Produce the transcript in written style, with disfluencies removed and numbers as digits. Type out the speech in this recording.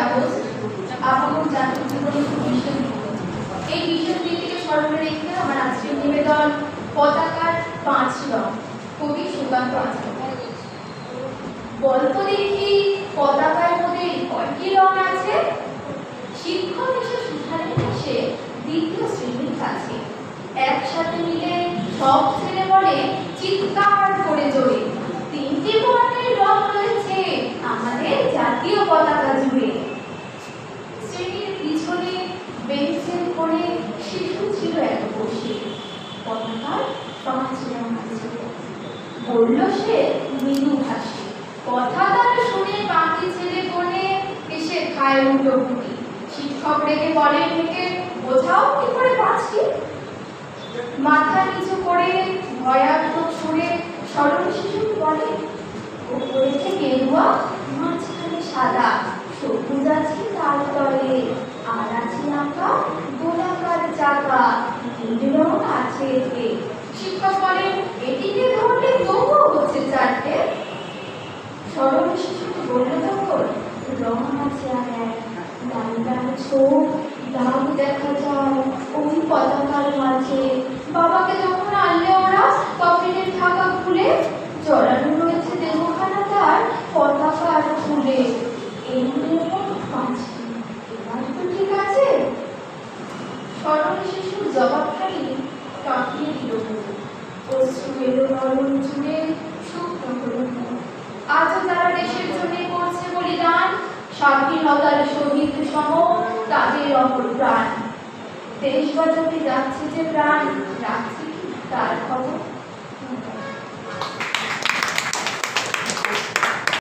August আপামর জাতীয় জীবনী ভীষণ এই ভীষণ দিনটিকে স্মরণে রেখে আমার আজকের নিবেদন পতাকার 5 রং। কবি সুকান্ত আচার্য। বলতো দেখি পতাকার মধ্যে কয়টি রং আছে? শিক্ষক এসে সুঠানে এসে দ্বিতীয় শ্রেণীর কাছে একসাথে মিলে সব ছেলে বলে চিৎকার করে জোরে, 3টি বর্ণের রং রয়েছে আমাদের জাতীয় পতাকা জুড়ে। শ্রেণীর পিছনে বেঞ্চের কোণে শিশু ছিল এক বসে, পতাকার 5 রং আছে। বলল সে মৃদু হাসি, কথা তার শুনে বাকি ছেলে কোণে এসে খায় উল্টো পুটি। শিক্ষক রেগে বলেন হেঁকে, বোঝাও কি করে 5টি? মাথা নিচু করে ভয়াত্মক সুরে সরল শিশু বলে, উপরে থেকে গেরুয়া, মাঝখানে সাদা, সবুজ আছে তার তলে, আর আছে আঁকা গোলাকার চাকা, 3 রং আছে এতে। শিক্ষক বলেন, এটিকে ধরলে তবুও হচ্ছে 4টে। সরল শিশু বলল তখন, রং আছে আর এক, ডাল ডাল ছোপ দাগ দেখা যায় ওই পতাকার মাঝে। বাবাকে যখন আনলে ওরা কফিনের ঢাকা খুলে, জড়ানো রয়েছে দেহখানা তার পতাকার ফুলে। এই 5টি, এবার তো ঠিক আছে? সরল শিশুর জবাবখানি কাঁপিয়ে দিল, অশ্রু এলো নরম চুলে, শুকনো হলো। আজও তারা দেশের জন্য করছে বলিদান, স্বাধীনতার শহীদ সম তাদের অমর প্রাণ। দেশ বাঁচাতে যাচ্ছে যে প্রাণ, রাখছে কি তার খবর?